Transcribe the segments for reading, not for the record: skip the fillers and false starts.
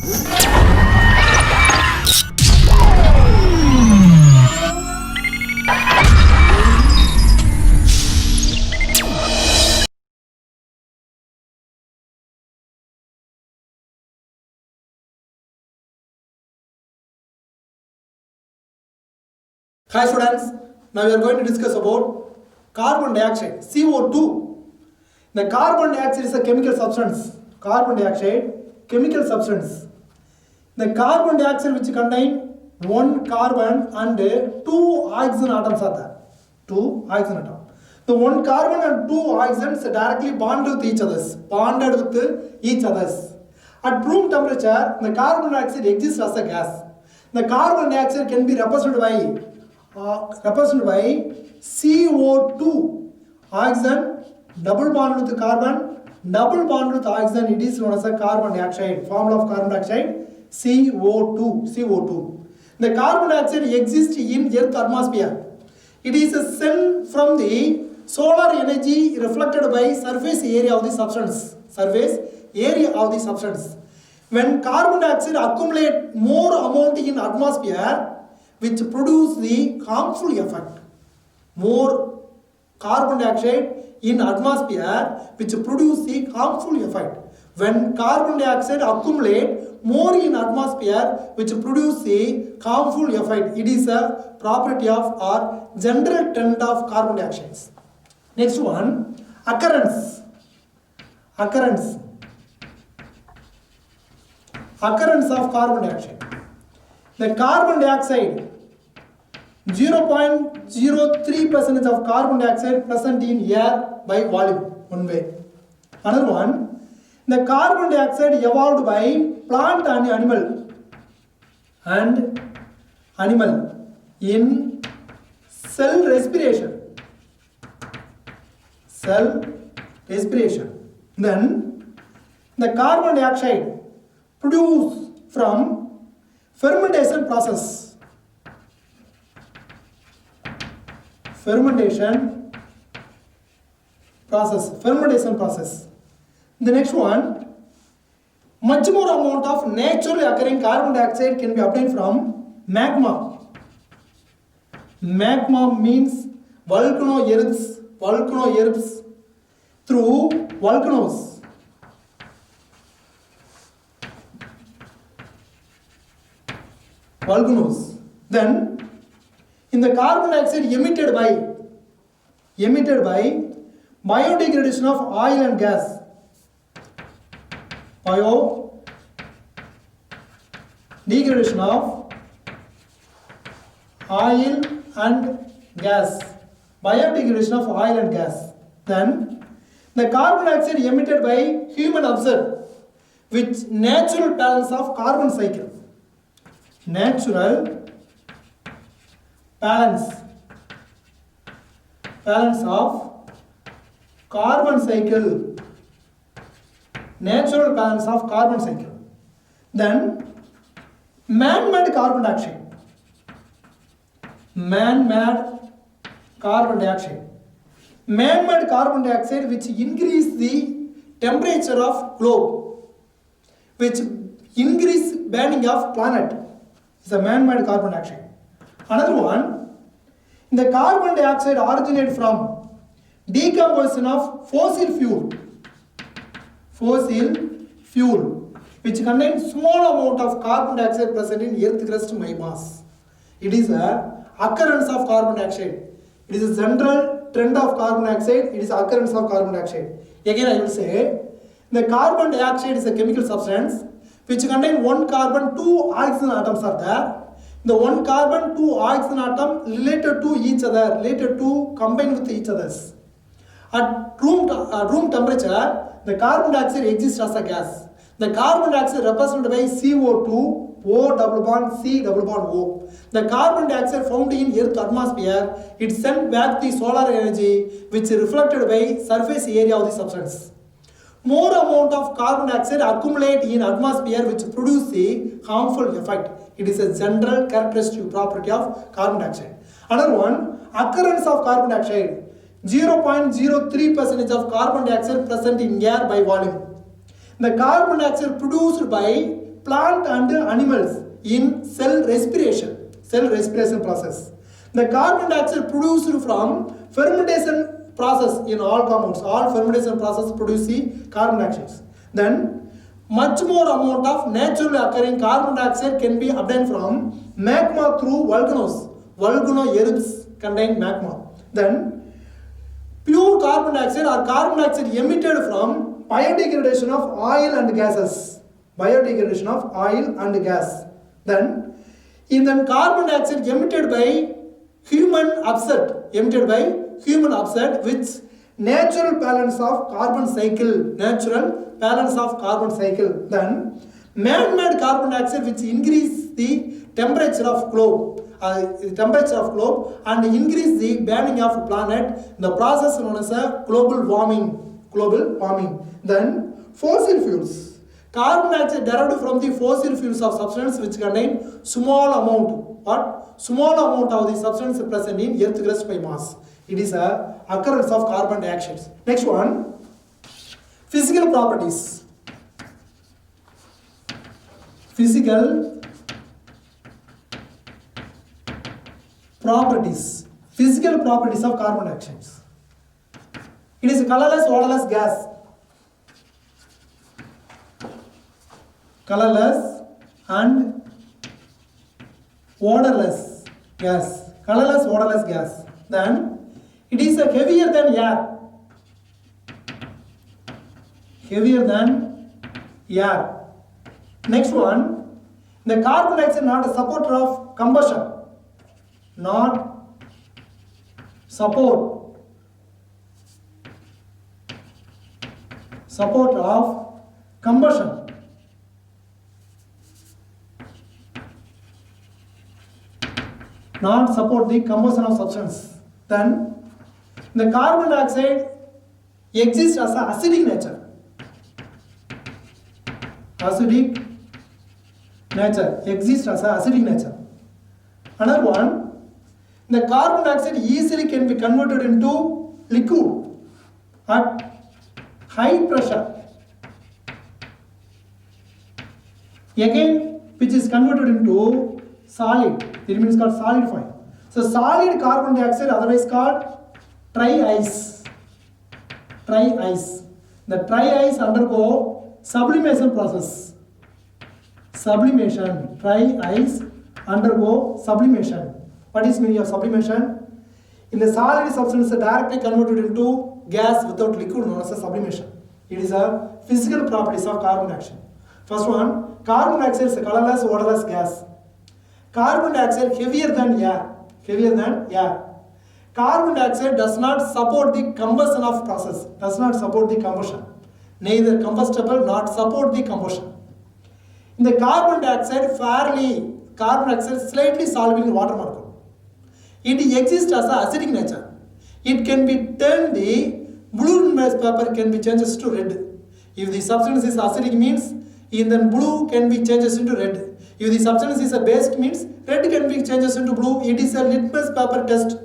Hi students, now we are going to discuss about carbon dioxide, CO2. The carbon dioxide is a chemical substance. Carbon dioxide, chemical substance. The carbon dioxide which contain one carbon and two oxygen atoms are there. Two oxygen atoms. The one carbon and two oxygens directly bonded with each others. At room temperature, the carbon dioxide exists as a gas. The carbon dioxide can be represented by CO2, oxygen, double bond with carbon, double bond with oxygen. It is known as a carbon dioxide. Formula of carbon dioxide, CO2. The carbon dioxide exists in Earth atmosphere. It is sent from the solar energy reflected by surface area of the substance. When carbon dioxide accumulate more amount in atmosphere, which produce the harmful effect. More carbon dioxide in atmosphere which produce the harmful effect. When carbon dioxide accumulate more in atmosphere which produce the harmful effect, it is a property of or general trend of carbon dioxide. Next one, occurrence of carbon dioxide. The carbon dioxide, 0.03% of carbon dioxide present in air by volume, one way. Another one, the carbon dioxide evolved by plant and animal in cell respiration. Then the carbon dioxide produced from fermentation process. The next one, much more amount of naturally occurring carbon dioxide can be obtained from magma. Magma means volcano erupts through volcanoes. Then in the carbon dioxide emitted by biodegradation of oil and gas. Biodegradation of oil and gas. Then the carbon dioxide emitted by human observed with natural balance of carbon cycle. Natural balance of carbon cycle. Then man-made carbon dioxide which increase the temperature of globe, which increase burning of planet. It's a man-made carbon dioxide. Another one, the carbon dioxide originated from decomposition of fossil fuel, which contains small amount of carbon dioxide present in earth crust mass. It is a occurrence of carbon dioxide. It is a general trend of carbon dioxide. It is occurrence of carbon dioxide. Again I will say, the carbon dioxide is a chemical substance which contain one carbon, two oxygen atoms are there. The one carbon, two oxygen atom related to each other, combine with each others. At room temperature, the carbon dioxide exists as a gas. The carbon dioxide represented by CO2, O double bond, C double bond O. The carbon dioxide found in Earth atmosphere, it sent back the solar energy which is reflected by surface area of the substance. More amount of carbon dioxide accumulate in atmosphere which produce the harmful effect. It is a general characteristic property of carbon dioxide. Another one, occurrence of carbon dioxide. 0.03% of carbon dioxide present in air by volume. The carbon dioxide produced by plant and animals in cell respiration process. The carbon dioxide produced from fermentation process in all compounds, all fermentation process produce the carbon dioxide. Then much more amount of naturally occurring carbon dioxide can be obtained from magma through volcanoes. Volcano erupts contain magma. Then pure carbon dioxide or carbon dioxide emitted from biodegradation of oil and gases. Biodegradation of oil and gas. Then carbon dioxide emitted by human upset, which natural balance of carbon cycle. Then man-made carbon dioxide which increase the temperature of globe. And increase the burning of planet. The process known as a global warming. Then fossil fuels. Carbon dioxide derived from the fossil fuels of substance which contain small amount of the substance present in earth crust by mass. It is a occurrence of carbon dioxide. Next one, physical properties. Physical properties of carbon dioxide. It is a colorless, odorless gas. Colorless and odorless gas. Then it is heavier than air. Next one, the carbon dioxide not a supporter of combustion. Not support of combustion. Not support the combustion of substance. Then the carbon dioxide exists as an acidic nature. Another one, the carbon dioxide easily can be converted into liquid at high pressure. Again, which is converted into solid. It means called solidifying. So solid carbon dioxide, otherwise called dry ice. The dry ice undergo sublimation process. Dry ice undergo sublimation. What is meaning of sublimation? In the solid substance directly converted into gas without liquid known as a sublimation. It is a physical properties of carbon dioxide. First one, carbon dioxide is a colorless, odorless gas. Carbon dioxide heavier than air. Carbon dioxide does not support the combustion of process. Neither combustible not support the combustion. In the carbon dioxide slightly soluble in water molecule. It exists as a acidic nature. It can be turned, the blue litmus paper can be changed to red. If the substance is acidic means, then blue can be changed into red. If the substance is a basic means, red can be changed into blue. It is a litmus paper test.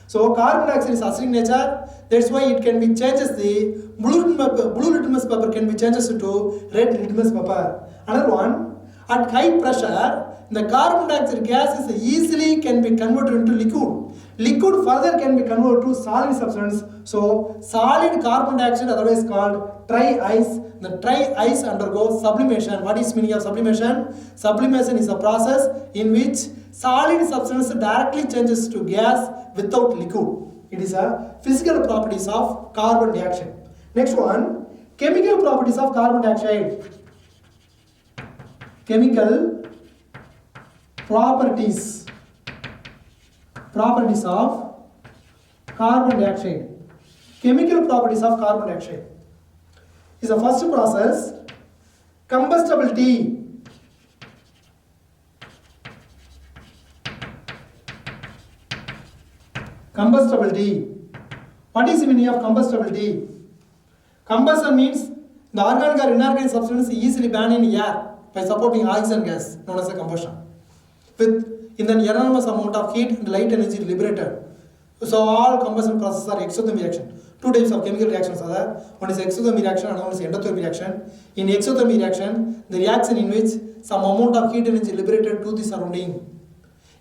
So carbon dioxide is acidic nature. That's why it can be changes. The blue litmus paper can be changed into red litmus paper. Another one, at high pressure, the carbon dioxide gas is easily can be converted into liquid. Liquid further can be converted to solid substance. So solid carbon dioxide, otherwise called dry ice. The dry ice undergoes sublimation. What is meaning of sublimation? Sublimation is a process in which solid substance directly changes to gas without liquid. It is a physical properties of carbon dioxide. Next one, chemical properties of carbon dioxide. Chemical properties of carbon dioxide. Chemical properties of carbon dioxide is the first process, combustibility. What is the meaning of combustibility? Combustion means the organic or inorganic substance easily burn in air by supporting oxygen gas, known as a combustion, with an enormous amount of heat and light energy liberated. So all combustion processes are exothermic reaction. Two types of chemical reactions are there. One is exothermic reaction and one is endothermic reaction. In exothermic reaction, the reaction in which some amount of heat energy liberated to the surrounding.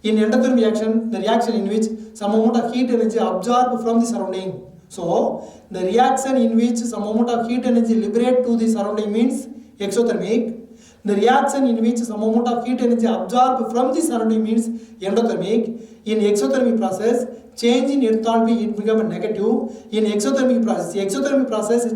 In endothermic reaction, the reaction in which some amount of heat energy absorbed from the surrounding. So, the reaction in which some amount of heat energy liberated to the surrounding means exothermic. The reaction in which some amount of heat energy absorbed from the surrounding means endothermic. In exothermic process, change in enthalpy it become a negative. In exothermic process,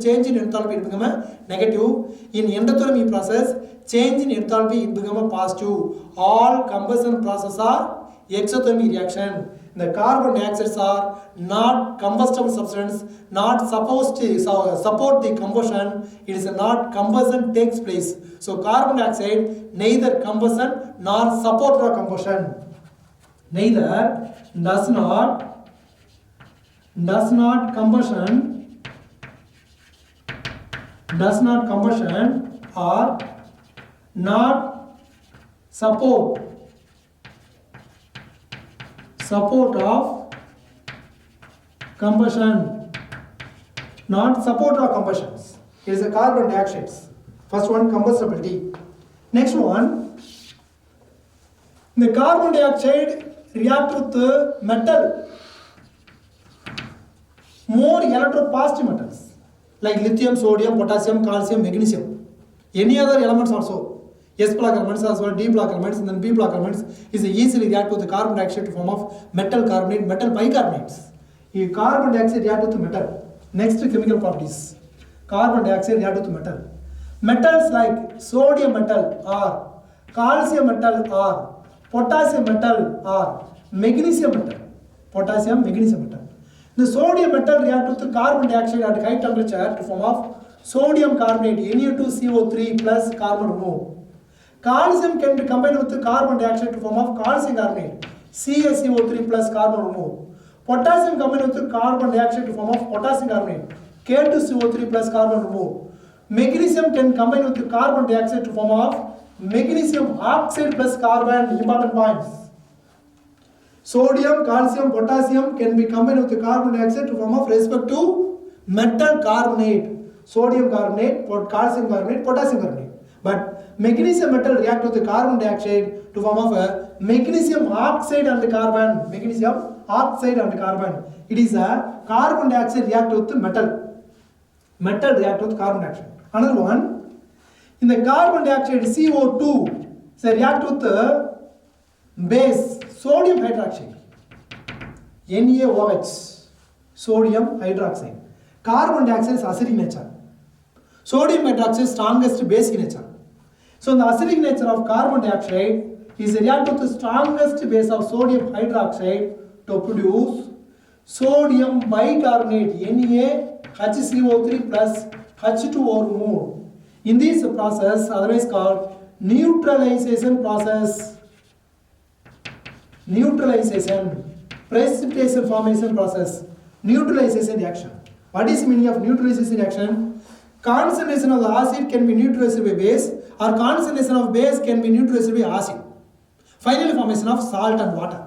change in enthalpy it become a negative. In endothermic process, change in enthalpy it become a positive. All combustion processes are exothermic reaction. The carbon dioxides are not combustible substance, not supposed to support the combustion. It is not combustion takes place. So carbon dioxide neither combustion nor support for combustion. Neither does not combustion or not support of combustion, not support of combustions. It is a carbon dioxide. First one, combustibility. Next one, the carbon dioxide react with the metal, more electropositive metals like lithium, sodium, potassium, calcium, magnesium. Any other elements also. S block elements as well, D block elements, and then B block elements is easily react with the carbon dioxide to form of metal carbonate, metal bicarbonates. If carbon dioxide react with metal. Next chemical properties. Carbon dioxide react with metal. Metals like sodium metal or calcium metal or potassium metal or magnesium metal. Potassium, magnesium metal. The sodium metal react with the carbon dioxide at high temperature to form of sodium carbonate, Na2CO3 plus carbon remove. Calcium can be combined with the carbon dioxide to form of calcium carbonate, CaCO3 plus carbon remove. Potassium combined with the carbon dioxide to form of potassium carbonate, K2CO3 plus carbon remove. Magnesium can combine with the carbon dioxide to form of magnesium oxide plus carbon, important points. Sodium, calcium, potassium can be combined with the carbon dioxide to form of respect to metal carbonate, sodium carbonate, calcium carbonate, potassium carbonate. But magnesium metal react with the carbon dioxide to form of a magnesium oxide and carbon. Magnesium oxide and carbon. It is a carbon dioxide react with the metal. Metal react with carbon dioxide. Another one, in the carbon dioxide CO2, so react with the base sodium hydroxide. NaOH, sodium hydroxide. Carbon dioxide is acidic nature. Sodium hydroxide is strongest basic nature. So the acidic nature of carbon dioxide is react with the strongest base of sodium hydroxide to produce sodium bicarbonate, NaHCO3 plus H2O remove. In this process, otherwise called neutralization process, precipitation formation process, neutralization reaction. What is the meaning of neutralization reaction? Concentration of the acid can be neutralized by base, or concentration of base can be neutralized by acid. Finally, formation of salt and water.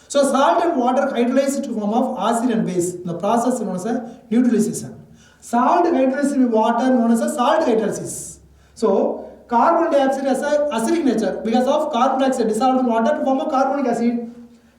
So salt and water hydrolyzed to form of acid and base. The process known as a neutralization. Salt hydrolyzed with water known as a salt hydrolysis. So carbon dioxide has a acidic nature because of carbon dioxide dissolved in water to form a carbonic acid.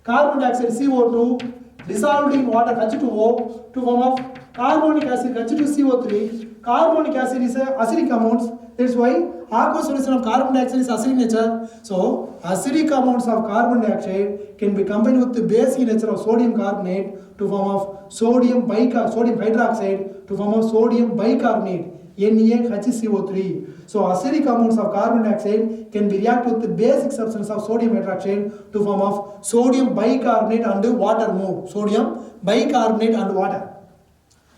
Carbon dioxide CO2 dissolved in water H2O to form of carbonic acid H2CO3. Carbonic acid is a acidic compounds. That's why aqueous solution of carbon dioxide is acidic nature. So acidic compounds of carbon dioxide can be combined with the basic nature of sodium carbonate to form of sodium hydroxide to form of sodium bicarbonate, NaHCO3. So acidic compounds of carbon dioxide can be react with the basic substance of sodium hydroxide to form of sodium bicarbonate and water move. Sodium bicarbonate and water.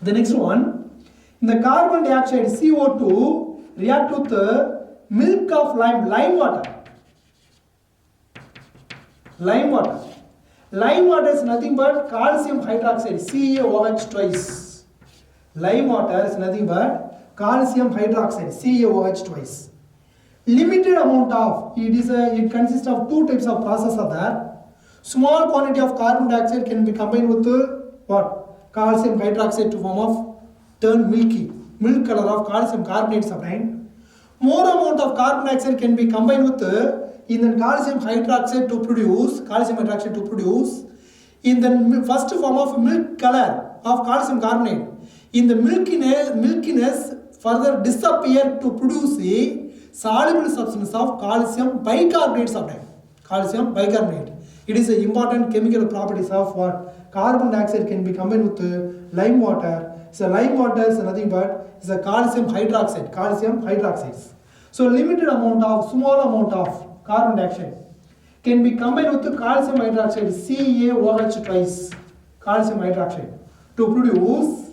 The next one, in the carbon dioxide CO2 react with the milk of lime water. Lime water is nothing but calcium hydroxide, CaOH twice. Lime water is nothing but calcium hydroxide, CaOH twice. Limited amount of, it consists of two types of process of that. Small quantity of carbon dioxide can be combined with what? calcium hydroxide to form of turn milky, milk color of calcium carbonate is obtained. More amount of carbon dioxide can be combined with in the calcium hydroxide to produce in the first form of milk color of calcium carbonate. In the milkiness further disappear to produce a soluble substance of calcium bicarbonate subtype. Calcium bicarbonate. It is an important chemical properties of what? Carbon dioxide can be combined with lime water. So lime water is nothing but is a calcium hydroxide. So limited amount of, small amount of carbon dioxide can be combined with the calcium hydroxide, CaOH twice, calcium hydroxide, to produce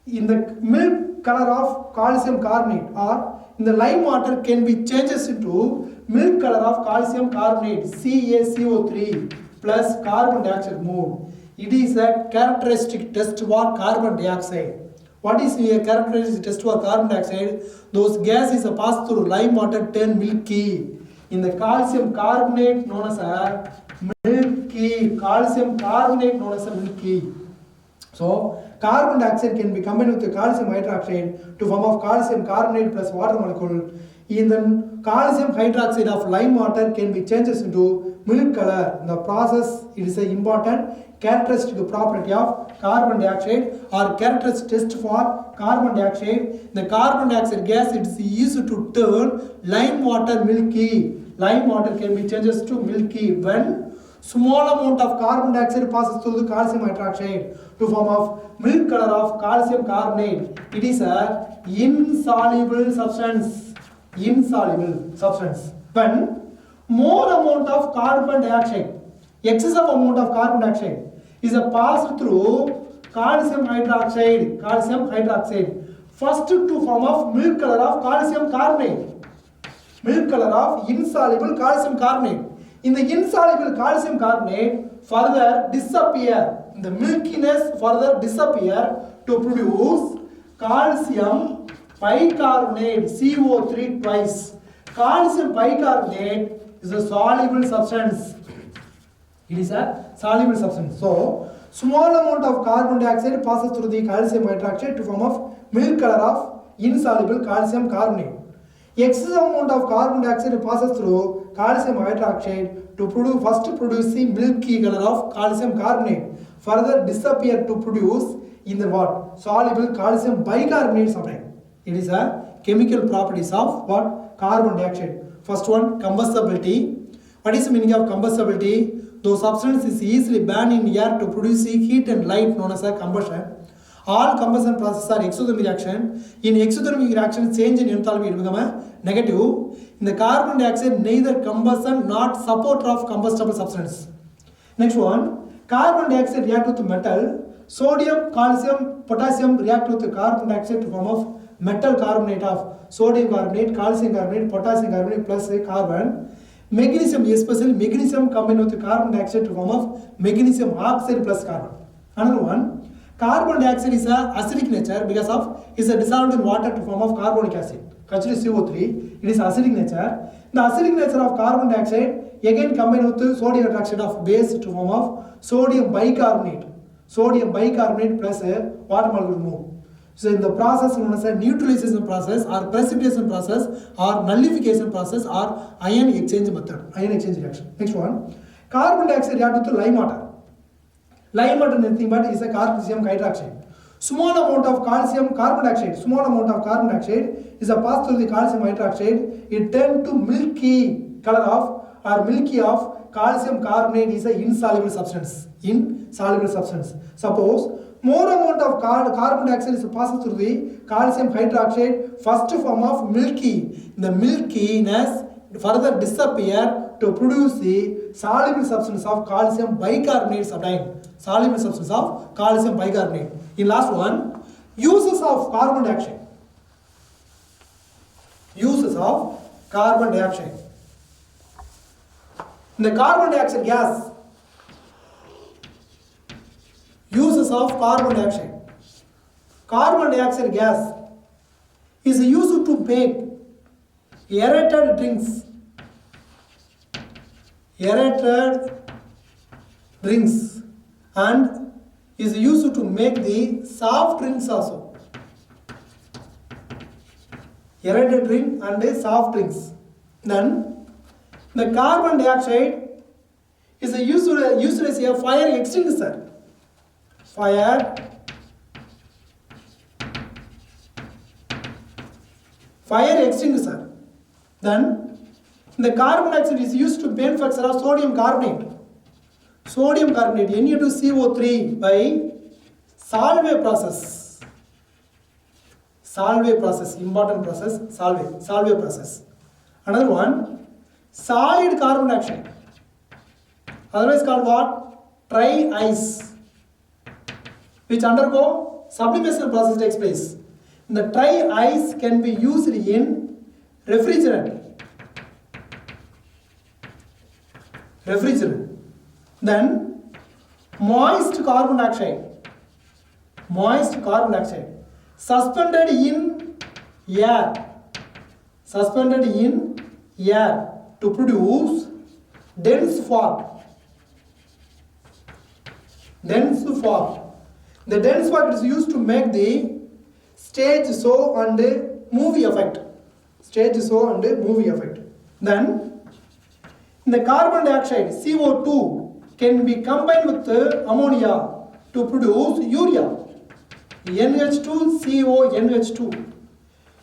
in the milk color of calcium carbonate, or in the lime water can be changes into milk color of calcium carbonate, CaCO3 plus carbon dioxide mode. It is a characteristic test for carbon dioxide. What is a characteristic test for carbon dioxide? Those gases pass through lime water turn milky. In the calcium carbonate known as a milky, calcium carbonate known as a milky. So carbon dioxide can be combined with the calcium hydroxide to form of calcium carbonate plus water molecule. In the calcium hydroxide of lime water can be changes into milk color. In the process, it is an important characteristic property of carbon dioxide or characteristic test for carbon dioxide. The carbon dioxide gas it is used to turn lime water milky. Lime water can be changes to milky when small amount of carbon dioxide passes through the calcium hydroxide to form of milk color of calcium carbonate. It is a insoluble substance. When more amount of carbon dioxide, excessive amount of carbon dioxide is passed through calcium hydroxide, first to form of milk color of calcium carbonate, milk color of insoluble calcium carbonate. In the insoluble calcium carbonate further disappear, in the milkiness further disappear to produce calcium bicarbonate, CO3 twice. Calcium bicarbonate is a soluble substance. It is a soluble substance. So, small amount of carbon dioxide passes through the calcium hydroxide to form of milk color of insoluble calcium carbonate. Excessive amount of carbon dioxide passes through calcium hydroxide to produce the milky color of calcium carbonate. Further disappear to produce in the what? Soluble calcium bicarbonate substance. It is a chemical properties of what? Carbon dioxide. First one, combustibility. What is the meaning of combustibility? Though substance is easily burned in air to produce heat and light known as a combustion. All combustion processes are exothermic reaction. In exothermic reaction, change in enthalpy will become a negative. In the carbon dioxide, neither combustion nor supporter of combustible substance. Next one, carbon dioxide react with metal. Sodium, calcium, potassium react with carbon dioxide to form of metal carbonate of sodium carbonate, calcium carbonate, potassium carbonate plus a carbon. Magnesium, especially magnesium combined with carbon dioxide to form of magnesium oxide plus carbon. Another one, carbon dioxide is a acidic nature because of is a dissolved in water to form of carbonic acid. Actually CO3, it is acidic nature. The acidic nature of carbon dioxide again combined with sodium hydroxide of base to form of sodium bicarbonate. Sodium bicarbonate plus a water molecule move. So in the process known as a neutralization process or precipitation process or nullification process or ion exchange method, ion exchange reaction. Next one, carbon dioxide react with lime water. Lime water nothing but is a calcium hydroxide. Small amount of calcium carbon dioxide, small amount of carbon dioxide is a pass through the calcium hydroxide. It turns to milky color of or milky of calcium carbonate is an insoluble substance. Insoluble substance. Suppose more amount of carbon dioxide is passed through the calcium hydroxide, first form of milky. The milkiness further disappear to produce the soluble substance of calcium bicarbonate subtype. Soluble substance of calcium bicarbonate. In last one, uses of carbon dioxide. Uses of carbon dioxide. In the carbon dioxide gas, uses of carbon dioxide. Carbon dioxide gas is used to bake aerated drinks. Aerated drinks and is used to make the soft drinks also. Aerated drink and soft drinks. Then the carbon dioxide is used as a fire extinguisher. Fire extinguisher. Then the carbon dioxide is used to manufacture of sodium carbonate. Sodium carbonate Na2CO3 by Solvay process. Solvay process, important process, Solvay process. Another one, solid carbon dioxide, otherwise called what? Dry ice, which undergo sublimation process takes place. The dry ice can be used in refrigerant. Then moist carbon dioxide, suspended in air to produce dense fog. The dense fog is used to make the stage show and movie effect. Then the carbon dioxide CO2 can be combined with ammonia to produce urea. NH2CO NH2.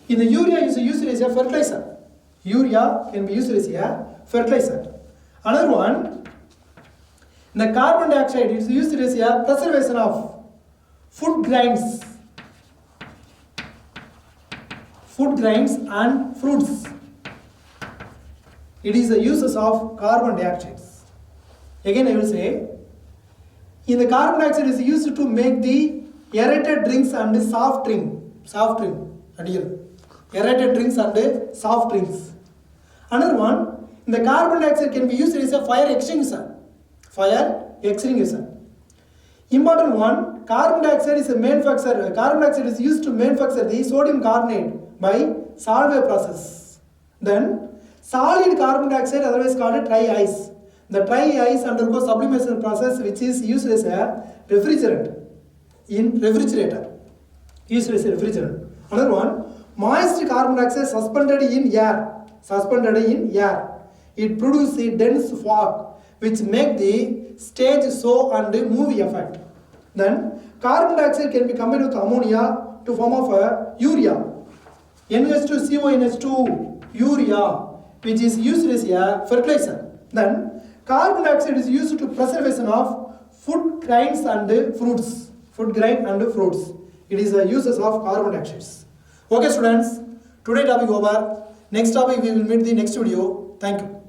In the urea is used as a fertilizer. Urea can be used as a fertilizer. Another one, the carbon dioxide is used as a preservation of food grains and fruits. It is the uses of carbon dioxide. Again I will say, in the carbon dioxide is used to make the aerated drinks and soft drink. Aerated drinks and soft drinks. Another one, the carbon dioxide can be used as a fire extinguisher. Important one, carbon dioxide is used to manufacture the sodium carbonate by Solvay process. Then solid carbon dioxide, otherwise called dry ice. The dry ice undergoes sublimation process, which is used as a refrigerant in refrigerator. Another one, moist carbon dioxide suspended in air. It produces a dense fog, which make the stage show and movie effect. Then carbon dioxide can be combined with ammonia to form of a urea. NH2CO urea, which is used as a fertilizer. Then carbon dioxide is used to preservation of food grains and fruits. It is the uses of carbon dioxide. Okay students, today topic over. Next topic we will meet the next video. Thank you.